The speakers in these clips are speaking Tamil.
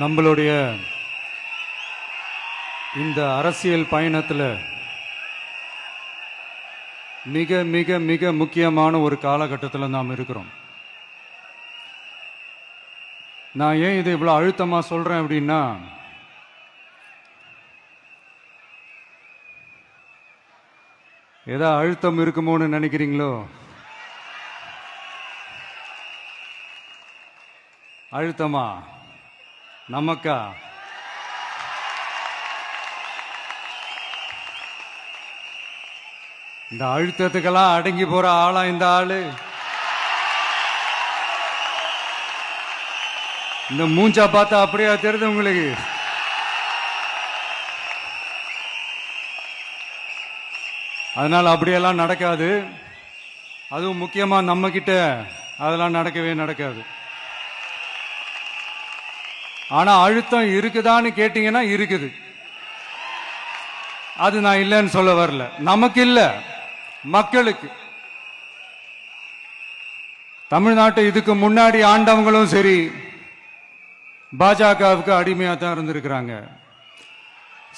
நம்மளுடைய இந்த அரசியல் பயணத்தில் மிக மிக மிக முக்கியமான ஒரு காலகட்டத்தில் நாம் இருக்கிறோம். நான் ஏன் இதை இவ்வளோ அழுத்தமாக சொல்கிறேன் அப்படின்னா, ஏதோ அழுத்தம் இருக்குமோன்னு நினைக்கிறீங்களோ? அழுத்தமா நமக்கா? இந்த அழுத்தத்துக்கெல்லாம் அடங்கி போற ஆளா இந்த ஆளு? இந்த மூஞ்சா பார்த்தா அப்படியா தெரியுது உங்களுக்கு? அதனால அப்படியெல்லாம் நடக்காது. அதுவும் முக்கியமா நம்ம கிட்ட அதெல்லாம் நடக்கவே நடக்காது. ஆனா அழுத்தம் இருக்குதான்னு கேட்டீங்கன்னா இருக்குது. அது நான் இல்லைன்னு சொல்ல வரல. நமக்கு இல்ல, மக்களுக்கு. தமிழ்நாட்டை இதுக்கு முன்னாடி ஆண்டவங்களும் சரி பாஜகவுக்கு அடிமையா தான் இருந்திருக்கிறாங்க.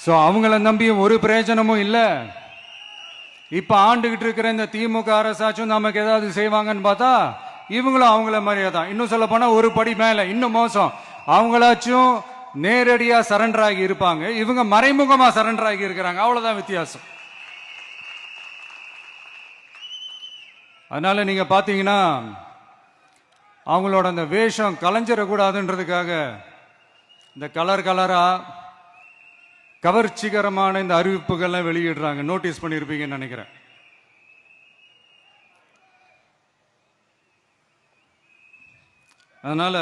சோ அவங்கள நம்பியும் ஒரு பிரயோஜனமும் இல்லை. இப்ப ஆண்டுகிட்டு இருக்கிற இந்த திமுக அரசாச்சும் நமக்கு ஏதாவது செய்வாங்கன்னு பார்த்தா இவங்களும் அவங்கள மாதிரியே தான். இன்னும் சொல்ல போனா ஒரு படி மேல, இன்னும் மோசம். அவங்களாச்சும் நேரடியா சரண்டர் ஆகி இருப்பாங்க, இவங்க மறைமுகமா சரண்டர் ஆகி இருக்கிறாங்க. அவ்வளவுதான் வித்தியாசம். அதனால நீங்க பாத்தீங்கன்னா அவங்களோட அந்த வேஷம் கலைஞ்சிடக்கூடாதுன்றதுக்காக இந்த கலர் கலரா கவர்ச்சிகரமான இந்த அறிவிப்புகள்லாம் வெளியிடுறாங்க. நோட்டீஸ் பண்ணியிருப்பீங்கன்னு நினைக்கிறேன். அதனால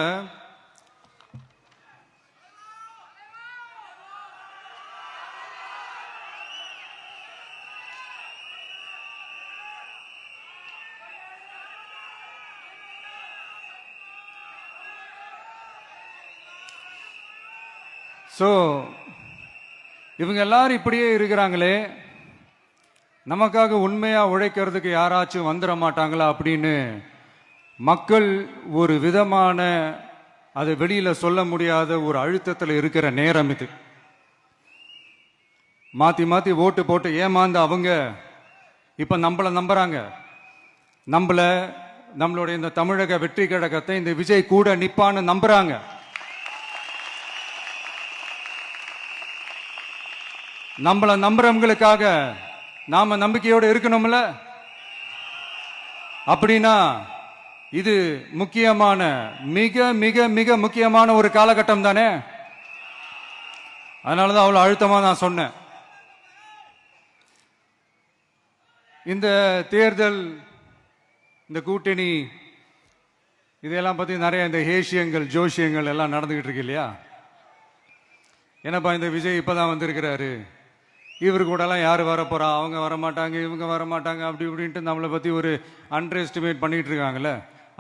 இவங்க எல்லாரும் இப்படியே இருக்கிறாங்களே, நமக்காக உண்மையா உழைக்கிறதுக்கு யாராச்சும் வந்துட மாட்டாங்களா அப்படின்னு மக்கள் ஒரு விதமான அதை வெளியில சொல்ல முடியாத ஒரு அழுத்தத்தில் இருக்கிற நேரம் இது. மாத்தி மாத்தி ஓட்டு போட்டு ஏமாந்து அவங்க இப்ப நம்மள நம்புறாங்க. நம்மளுடைய இந்த தமிழக வெற்றி கழகத்தை இந்த விஜய் கூட நிப்பான்னு நம்புறாங்க. நம்மள நம்புறவங்களுக்காக நாம நம்பிக்கையோடு இருக்கணும்ல. அப்படின்னா இது முக்கியமான, மிக மிக மிக முக்கியமான ஒரு காலகட்டம் தானே. அதனாலதான் அவ்வளவு அழுத்தமா நான் சொன்னேன். இந்த தேர்தல், இந்த கூட்டணி, இதெல்லாம் பத்தி நிறைய இந்த ஹேஷியங்கள் ஜோஷியங்கள் எல்லாம் நடந்துகிட்டு இருக்கு இல்லையா? என்னப்பா இந்த விஜய் இப்பதான் வந்திருக்கிறாரு, இவரு கூட எல்லாம் யாரு வர போறா, அவங்க வரமாட்டாங்க, இவங்க வரமாட்டாங்க, அப்படி இப்படின்ட்டு நம்மளை பத்தி ஒரு அண்டர் எஸ்டிமேட் பண்ணிட்டு இருக்காங்கல்ல.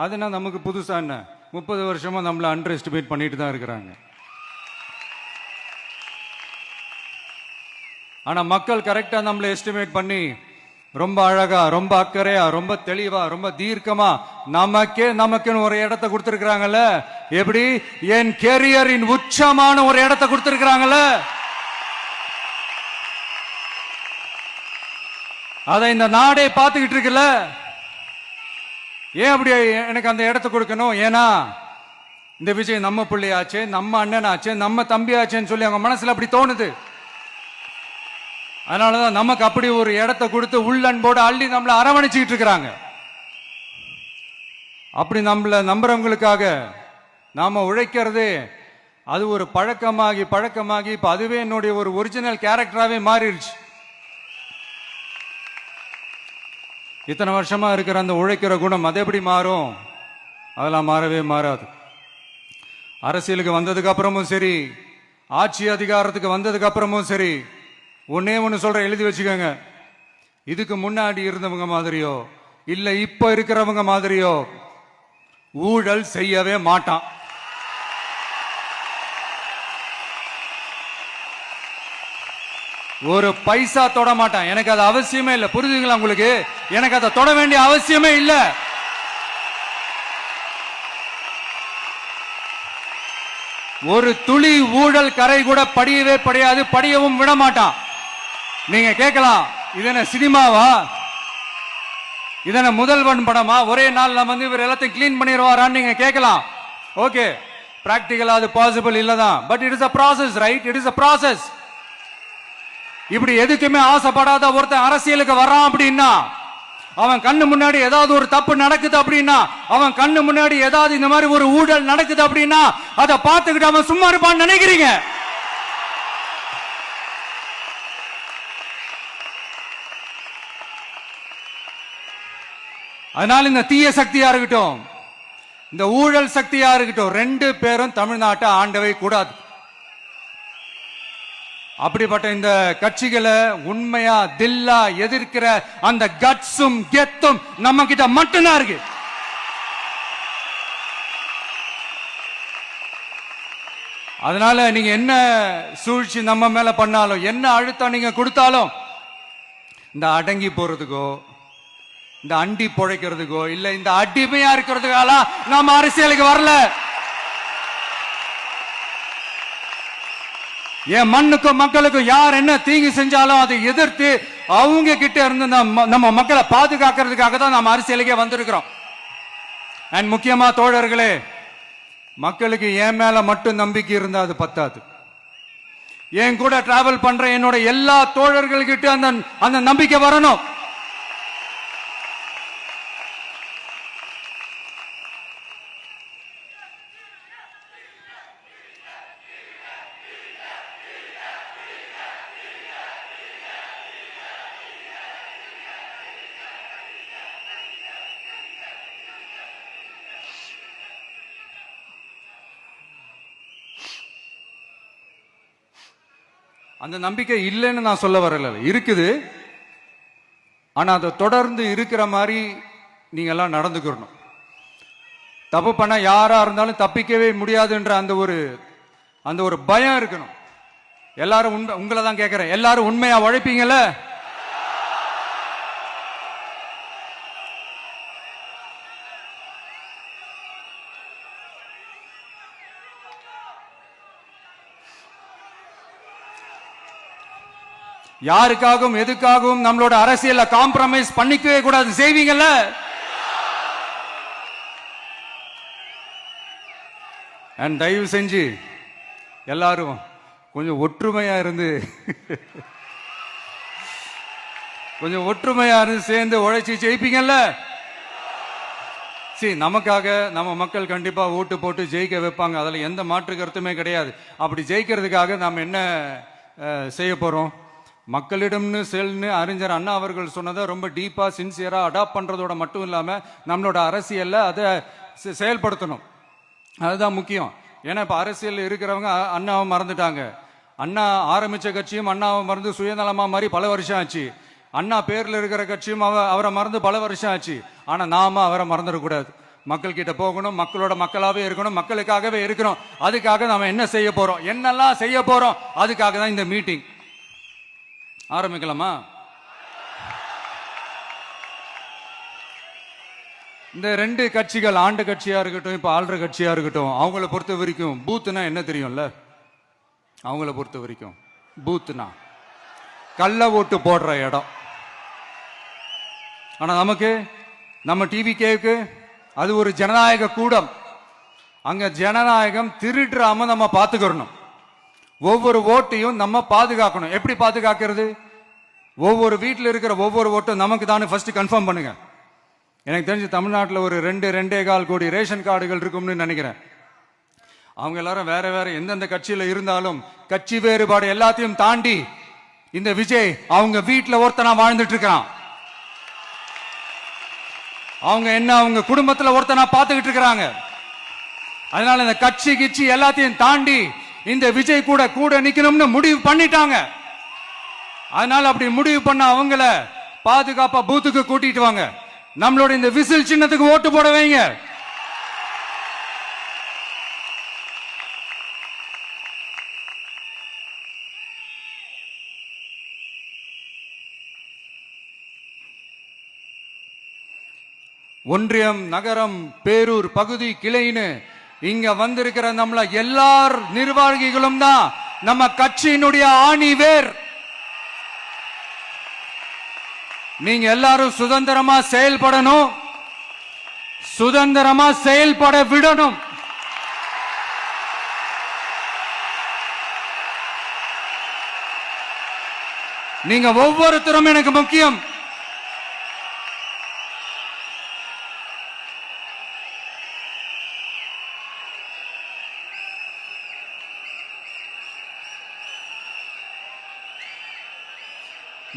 அதுனா நமக்கு புதுசா என்ன? 30 வருஷமா நம்மளை அண்டர் எஸ்டிமேட் பண்ணிட்டு தான் இருக்கிறாங்க. ஆனா மக்கள் கரெக்டா நம்மளை எஸ்டிமேட் பண்ணி ரொம்ப அழகா, ரொம்ப அக்கறையா, ரொம்ப தெளிவா, ரொம்ப தீர்க்கமா நமக்குன்னு ஒரு இடத்தை கொடுத்திருக்கிறாங்கல்ல. எப்படி? என் கேரியரின் உச்சமான ஒரு இடத்தை கொடுத்திருக்கிறாங்கல்ல. அதை இந்த நாடே பார்த்துக்கிட்டு இருக்குல்ல. ஏன் அப்படி எனக்கு அந்த இடத்தை கொடுக்கணும்? ஏன்னா இந்த விஜய் நம்ம பிள்ளையாச்சே, நம்ம அண்ணனாச்சே, நம்ம தம்பியாச்சேன்னு சொல்லி அவங்க மனசுல அப்படி தோணுது. அதனாலதான் நமக்கு அப்படி ஒரு இடத்தை கொடுத்து உள்ளன்போடு அள்ளி நம்மளை அரவணைச்சுக்கிட்டு இருக்கிறாங்க. அப்படி நம்மள நம்புறவங்களுக்காக நாம உழைக்கிறதே அது ஒரு பழக்கமாகி இப்ப அதுவே என்னுடைய ஒரு ஒரிஜினல் கேரக்டராகவே மாறிடுச்சு. இத்தனை வருஷமா இருக்கிற அந்த உழைக்கிற குணம் அது எப்படி மாறும்? அதெல்லாம் மாறவே மாறாது. அரசியலுக்கு வந்ததுக்கு அப்புறமும் சரி, ஆட்சி அதிகாரத்துக்கு வந்ததுக்கு அப்புறமும் சரி, ஒன்னே ஒன்னு சொல்ற, எழுதி வச்சுக்கோங்க. இதுக்கு முன்னாடி இருந்தவங்க மாதிரியோ இல்ல இப்ப இருக்கிறவங்க மாதிரியோ ஊழல் செய்யவே மாட்டான். ஒரு பைசா தொட மாட்டான். எனக்கு அது அவசியமே இல்லை. புரியுதுங்களா உங்களுக்கு? எனக்கு அதை தொட வேண்டிய அவசியமே இல்லை. ஒரு துளி ஊழல் கரை கூட படியவே படியாது, படியவும் விட மாட்டான். நீங்க கேட்கலாம், இது என்ன சினிமாவா, இதன முதல்வன் படமா, ஒரே நாள் நம்ம இவர் எல்லாத்தையும் கிளீன் பண்ணிடுவாரான்னு நீங்க கேட்கலாம். ஓகே, பிராக்டிகலா அது பாசிபிள் இல்லதான், but it is a process, right? It is a process. இப்படி எதுக்குமே ஆசைப்படாத ஒருத்தன் அரசியலுக்கு வரான் அப்படின்னா, அவன் கண்ணு முன்னாடி ஏதாவது ஒரு தப்பு நடக்குது அப்படின்னா, அவன் கண்ணு முன்னாடி ஏதாவது இந்த மாதிரி ஒரு ஊழல் நடக்குது அப்படின்னா, அதை பார்த்துக்கிட்டு அவன் சும்மா இருப்பான்னு நினைக்கிறீங்க? அதனால இந்த தீய சக்தியா இருக்கட்டும், இந்த ஊழல் சக்தியா இருக்கட்டும், ரெண்டு பேரும் தமிழ்நாட்டை ஆண்டவை கூடாது. அப்படிப்பட்ட இந்த கட்சிகளை உண்மையா தில்லா எதிர்க்கிற அந்த கட்ஸும் கெத்தும் நம்ம கிட்ட மட்டும்தான் இருக்கு. அதனால நீங்க என்ன சூழ்ச்சி நம்ம மேல பண்ணாலும், என்ன அழுத்தம் நீங்க கொடுத்தாலும், இந்த அடங்கி போறதுக்கோ, இந்த அண்டி பொழைக்கிறதுக்கோ, இல்ல இந்த அடிமையா இருக்கிறதுக்கால நாம அரசியலுக்கு வரல. என் மண்ணுக்கும் மக்களுக்கும் யார் என்ன தீங்கு செஞ்சாலும் அதை எதிர்த்து அவங்க கிட்ட இருந்து நம்ம மக்களை பாதுகாக்கிறதுக்காக தான் நம்ம அரசியலுக்கே வந்திருக்கிறோம். அண்ட் முக்கியமா தோழர்களே, மக்களுக்கு என் மேல மட்டும் நம்பிக்கை இருந்தா அது பத்தாது. என் கூட டிராவல் பண்ற என்னோட எல்லா தோழர்கள்கிட்ட அந்த நம்பிக்கை வரணும். அந்த நம்பிக்கை இல்லைன்னு நான் சொல்ல வரல, இருக்குது. ஆனா அதை தொடர்ந்து இருக்கிற மாதிரி நீங்க எல்லாம் நடந்துக்கணும். தப்பு பண்ண யாரா இருந்தாலும் தப்பிக்கவே முடியாதுன்ற அந்த ஒரு பயம் இருக்கணும். எல்லாரும் உங்களை தான் கேட்கிறேன், எல்லாரும் உண்மையா உழைப்பீங்கல்ல? யாருக்காகவும் எதுக்காகவும் நம்மளோட அரசியல்ல காம்ப்ரமைஸ் பண்ணிக்கவே கூடாது. செய்வீங்கல்ல? அண்ட் தயவு செஞ்சு எல்லாரும் கொஞ்சம் ஒற்றுமையா இருந்து சேர்ந்து உழைச்சி ஜெயிப்பீங்கல்ல? சரி, நமக்காக நம்ம மக்கள் கண்டிப்பா ஓட்டு போட்டு ஜெயிக்க வைப்பாங்க, அதுல எந்த மாற்று கருத்துமே கிடையாது. அப்படி ஜெயிக்கிறதுக்காக நாம் என்ன செய்ய போறோம்? மக்களிடம்னு செல்னு அறிஞர் அண்ணா அவர்கள் சொன்னதை ரொம்ப டீப்பா சின்சியரா அடாப்ட் பண்றதோட மட்டும் இல்லாம நம்மளோட அரசியல்ல அதை செயல்படுத்தணும். அதுதான் முக்கியம். ஏன்னா இப்ப அரசியல் இருக்கிறவங்க அண்ணாவை மறந்துட்டாங்க. அண்ணா ஆரம்பிச்ச கட்சியும் அண்ணாவை மறந்து சுயநலமா மாதிரி பல வருஷம் ஆச்சு. அண்ணா பேர்ல இருக்கிற கட்சியும் அவரை மறந்து பல வருஷம் ஆச்சு. ஆனா நாம அவரை மறந்துடக்கூடாது. மக்கள் கிட்ட போகணும், மக்களோட மக்களாவே இருக்கணும், மக்களுக்காகவே இருக்கணும். அதுக்காக நாம என்ன செய்ய போறோம், என்னெல்லாம் செய்ய போறோம், அதுக்காக தான் இந்த மீட்டிங். ஆரம்பிக்கலாமா? இந்த ரெண்டு கட்சிகள், ஆண்டு கட்சியா இருக்கட்டும், இப்ப ஆள்ற கட்சியா இருக்கட்டும், அவங்கள பொறுத்த வரைக்கும் பூத்துனா என்ன தெரியும்ல? அவங்கள பொறுத்த வரைக்கும் பூத்துனா கள்ள ஓட்டு போடுற இடம். ஆனா நமக்கு, நம்ம டிவிகேக்கு அது ஒரு ஜனநாயக கூடம். அங்க ஜனநாயகம் திருடுறாம நம்ம பாத்துக்கணும். ஒவ்வொரு ஓட்டையும் நம்ம பாதுகாக்கணும். எப்படி பாதுகாக்கிறது? ஒவ்வொரு வீட்டில் இருக்கிற ஒவ்வொரு ஓட்டும் நமக்கு தானே ஃபர்ஸ்ட் கன்ஃபார்ம் பண்ணுங்க. எனக்கு தெரிஞ்சு தமிழ்நாட்டில் ஒரு 2.25 கோடி ரேஷன் கார்டுகள் இருக்கும்னு நினைக்கிறேன். அவங்க எல்லாரும் வேற வேற எந்தெந்த கட்சியில இருந்தாலும் கட்சி வேறுபாடு எல்லாத்தையும் தாண்டி இந்த விஜய் அவங்க வீட்டில் ஒருத்தனா வாழ்ந்துட்டு இருக்கான். அவங்க குடும்பத்துல ஒருத்தனா பார்த்துக்கிட்டு இருக்கிறாங்க. அதனால இந்த கட்சி கிச்சி எல்லாத்தையும் தாண்டி இந்த விஜய் கூட நிக்கணும்னு முடிவு பண்ணிட்டாங்க. அதனால அப்படி முடிவு பண்ண அவங்கள பாதுகாப்பா பூத்துக்கு கூட்டிட்டு வாங்க. நம்மளோட இந்த விசில் சின்னத்துக்கு ஓட்டு போட வைங்க. ஒன்றியம், நகரம், பேரூர், பகுதி, கிளைன்னு இங்க வந்திருக்கிற நம்மள எல்லார் நிர்வாகிகளும் தான் நம்ம கட்சியினுடைய ஆணி வேர். நீங்க எல்லாரும் சுதந்திரமா செயல்படணும், சுதந்திரமா செயல்பட விடணும். நீங்க ஒவ்வொருத்தரும் எனக்கு முக்கியம்.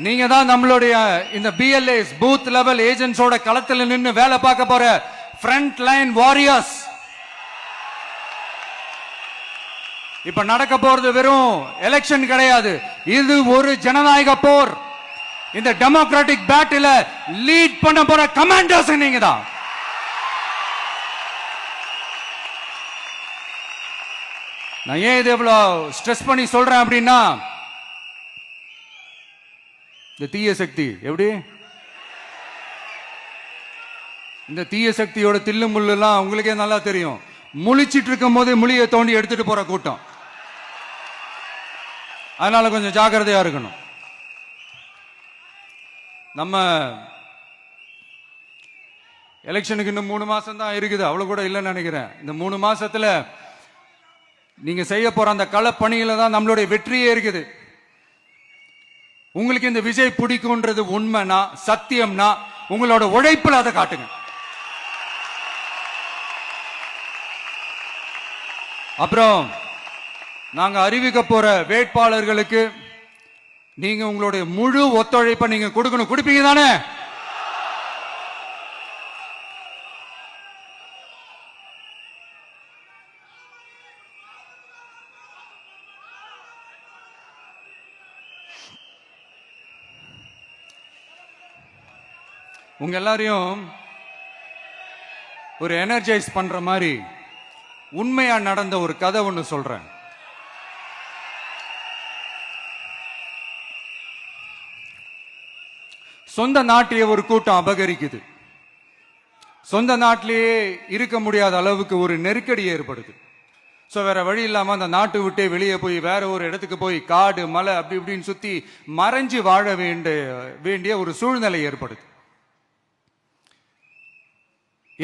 நீங்க தான் நம்மளுடைய இந்த பிஎல்ஏஸ் பூத் லெவல் ஏஜென்ட்ஸோட களத்தில் நின்று வேலை பார்க்க போற ஃப்ரண்ட் லைன் வாரியர்ஸ். இப்ப நடக்க போறது வெறும் எலெக்ஷன் கிடையாது, இது ஒரு ஜனநாயக போர். இந்த டெமோக்ராட்டிக் பேட்டில லீட் பண்ண போற கமாண்டர்ஸ் நீங்க தான். நான் ஏன் இது எவ்வளவு ஸ்ட்ரெஸ் பண்ணி சொல்றேன் அப்படின்னா, இந்த தீய சக்தி எப்படி இந்த தீய சக்தியோட தில்லு முள்ளு எல்லாம் உங்களுக்கே நல்லா தெரியும். முழிச்சிட்டு இருக்கும் போது முழியை தோண்டி எடுத்துட்டு போற கூட்டம். அதனால கொஞ்சம் ஜாக்கிரதையா இருக்கணும். நம்ம எலெக்ஷனுக்கு இன்னும் 3 மாசம் தான் இருக்குது, அவ்வளவு கூட இல்லைன்னு நினைக்கிறேன். இந்த 3 மாசத்துல நீங்க செய்ய போற அந்த களப்பணியில தான் நம்மளுடைய வெற்றியே இருக்குது. உங்களுக்கு இந்த விஜய் பிடிக்கும்ன்றது உண்மைனா, சத்தியம்னா, உங்களோட உழைப்புல அதை காட்டுங்க. அப்புறம் நாங்க அறிவிக்க போற வேட்பாளர்களுக்கு நீங்க உங்களுடைய முழு ஒத்துழைப்பை நீங்க கொடுக்கணும். கொடுப்பீங்க தானே? உங்க எல்லாரையும் ஒரு எனர்ஜைஸ் பண்ற மாதிரி உண்மையா நடந்த ஒரு கதை ஒண்ணு சொல்றேன். சொந்த நாட்டையே ஒரு கூட்டம் அபகரிக்குது. சொந்த நாட்டிலேயே இருக்க முடியாத அளவுக்கு ஒரு நெருக்கடி ஏற்படுது. சோ வேற வழி இல்லாம அந்த நாட்டை விட்டே வெளியே போய் வேற ஒரு இடத்துக்கு போய் காடு மலை அப்படி இப்படின்னு சுத்தி மறைஞ்சு வாழ வேண்டிய ஒரு சூழ்நிலை ஏற்படுது.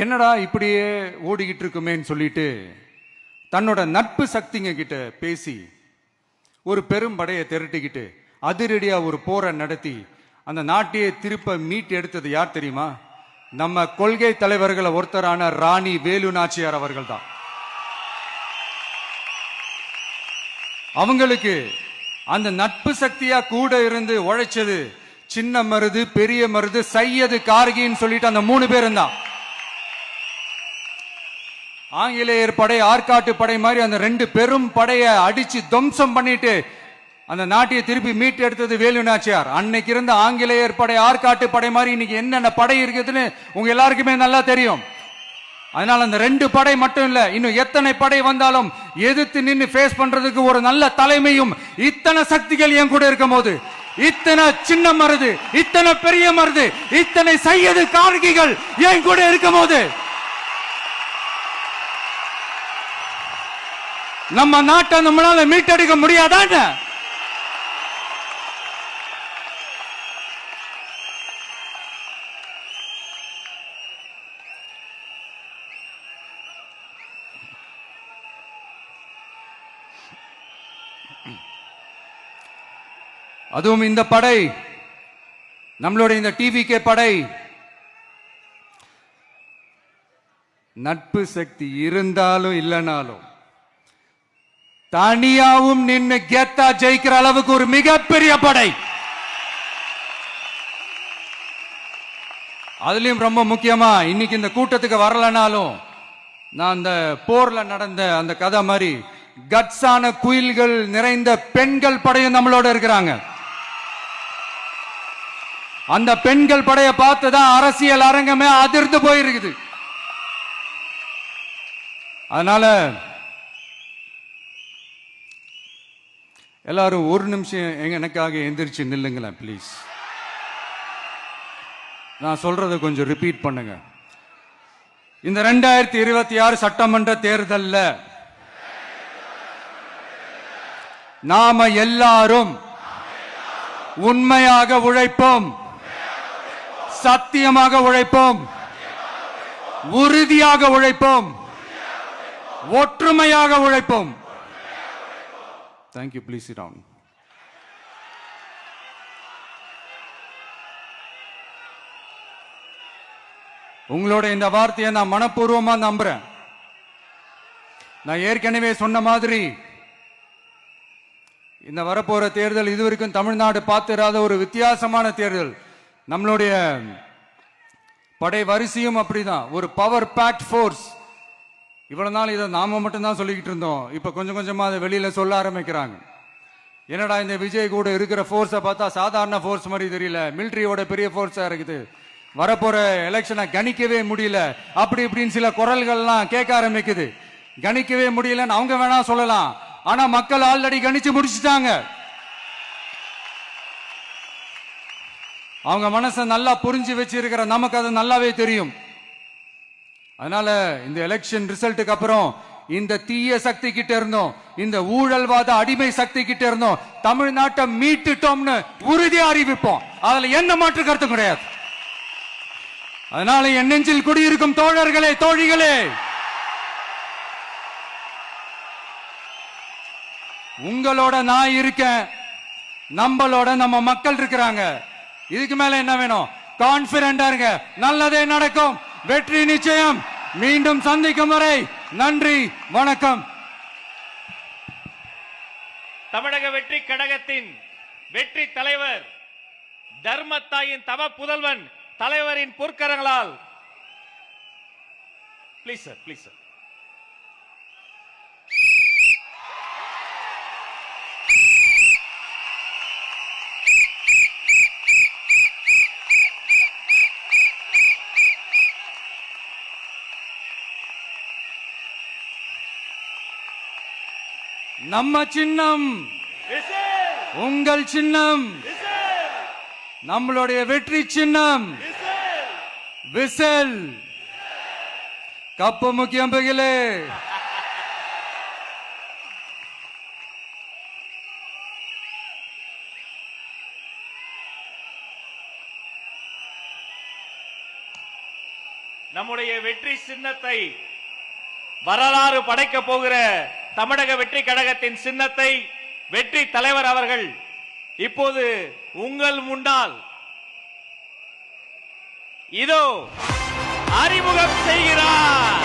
என்னடா இப்படியே ஓடிக்கிட்டு இருக்குமேன்னு சொல்லிட்டு தன்னோட நட்பு சக்திங்க கிட்ட பேசி ஒரு பெரும் படையை திரட்டிக்கிட்டு அதிரடியா ஒரு போரை நடத்தி அந்த நாட்டையே திருப்ப மீட்டு எடுத்தது யார் தெரியுமா? நம்ம கொள்கை தலைவர்களை ஒருத்தரான ராணி வேலு நாச்சியார் அவர்கள் தான். அவங்களுக்கு அந்த நட்பு சக்தியா கூட இருந்து உழைச்சது சின்ன மருது, பெரிய மருது, சையது, கார்கின்னு சொல்லிட்டு அந்த 3 பேரும் தான். ஆங்கிலேயர் படை, ஆற்காட்டு படை மாதிரி அந்த 2 பெரும் படையை அடிச்சு துவம்சம் பண்ணிட்டு அந்த நாட்டையை திருப்பி மீட்டு எடுத்தது வேலு நாச்சியார். அன்னைக்கு இருந்த ஆங்கிலேயர் படை, ஆற்காட்டு படை மாதிரி இன்னைக்கு என்னென்ன படை இருக்குதுன்னு உங்க எல்லாருக்குமே நல்லா தெரியும். அதனால அந்த 2 படை மட்டும் இல்ல, இன்னும் எத்தனை படை வந்தாலும் எதிர்த்து நின்று ஃபேஸ் பண்றதுக்கு ஒரு நல்ல தலைமையும் இத்தனை சக்திகள் என் கூட இருக்கும் போது, இத்தனை சின்ன மருது, இத்தனை பெரிய மருது, இத்தனை சையது கார்கிகள் என் கூட இருக்கும் போது நம்ம நாட்டை நம்மளால மீட்டெடுக்க முடியாதான்னு? அதுவும் இந்த படை, நம்மளுடைய இந்த டிவிகே படை நட்பு சக்தி இருந்தாலும் இல்லைனாலும் தனியாவும் நின்று கெத்தா ஜெயிக்கிற அளவுக்கு ஒரு மிகப்பெரிய படை. அதுலயும் ரொம்ப முக்கியமா இன்னைக்கு இந்த கூட்டத்துக்கு வரலனாலும் நான் அந்த போர்ல நடந்த அந்த கதை மாதிரி கட்ஸான குயில்கள் நிறைந்த பெண்கள் படையும் நம்மளோட இருக்கிறாங்க. அந்த பெண்கள் படையை பார்த்துதான் அரசியல் அரங்கமே அதிர்ந்து போயிருக்குது. அதனால எல்லாரும் ஒரு நிமிஷம் எனக்காக எந்திரிச்சு நில்லுங்களேன் ப்ளீஸ். நான் சொல்றதை கொஞ்சம் ரிப்பீட் பண்ணுங்க. இந்த 2026 சட்டமன்ற தேர்தல்ல நாம எல்லாரும் உண்மையாக உழைப்போம், சத்தியமாக உழைப்போம், உறுதியாக உழைப்போம், ஒற்றுமையாக உழைப்போம். தேங்க்யூ. Please sit down. உங்களோட இந்த வார்த்தையை நான் மனப்பூர்வமா நம்புறேன். நான் ஏற்கனவே சொன்ன மாதிரி இந்த வரப்போற தேர்தல் இதுவரைக்கும் தமிழ்நாடு பார்த்திராத ஒரு வித்தியாசமான தேர்தல். நம்மளுடைய படை வரிசையும் அப்படிதான், ஒரு பவர் பேக்ட் ஃபோர்ஸ். இவ்வளவு நாள் இதை நாம மட்டும்தான் சொல்லிக்கிட்டு இருந்தோம். இப்ப கொஞ்சம் கொஞ்சமா அதை வெளியில சொல்ல ஆரம்பிக்கிறாங்க. என்னடா இந்த விஜய் கூட இருக்கிற ஃபோர்ஸை பார்த்தா சாதாரண ஃபோர்ஸ் மாதிரி தெரியல, மிலிட்டரியோட பெரிய ஃபோர்ஸா இருக்குது, வரப்போற எலெக்ஷனை கணிக்கவே முடியல, அப்படி இப்படின்னு சில குரல்கள்லாம் கேட்க ஆரம்பிக்குது. கணிக்கவே முடியலன்னு அவங்க வேணா சொல்லலாம், ஆனா மக்கள் ஆல்ரெடி கணிச்சு முடிச்சுட்டாங்க. அவங்க மனசை நல்லா புரிஞ்சு வச்சிருக்கிற நமக்கு அது நல்லாவே தெரியும். அதனால இந்த எலெக்ஷன் ரிசல்ட்டுக்கு அப்புறம் இந்த தீய சக்தி கிட்ட இருந்தோம், இந்த ஊழல்வாத அடிமை சக்தி கிட்ட இருந்தோம், தமிழ்நாட்டை மீட்டுட்டோம்னு உறுதியா அறிவிப்போம். அதுல என்ன மாற்று கருத்து கிடையாது. அதனால என் நெஞ்சில் குடியிருக்கும் தோழர்களே, தோழிகளே, உங்களோட நான் இருக்கேன், நம்மளோட நம்ம மக்கள் இருக்கிறாங்க. இதுக்கு மேல என்ன வேணும்? கான்பிடண்டா இருங்க, நல்லதே நடக்கும், வெற்றி நிச்சயம். மீண்டும் சந்திக்கும் வரை நன்றி, வணக்கம். தமிழக வெற்றி கழகத்தின் வெற்றி தலைவர், தர்மத்தாயின் தவ புதல்வன், தலைவரின் பொற்கரங்களால் ப்ளீஸ் சார், ப்ளீஸ் சார். நம்ம சின்னம் உங்கள் சின்னம், நம்மளுடைய வெற்றி சின்னம் விசில். கப்பு முக்கியம் பகிலே. நம்முடைய வெற்றி சின்னத்தை வரலாறு படைக்க போகிற தமிழக வெற்றி கழகத்தின் சின்னத்தை வெற்றி தலைவர் அவர்கள் இப்போது உங்கள் முன்னால் இதோ அறிமுகம் செய்கிறார்.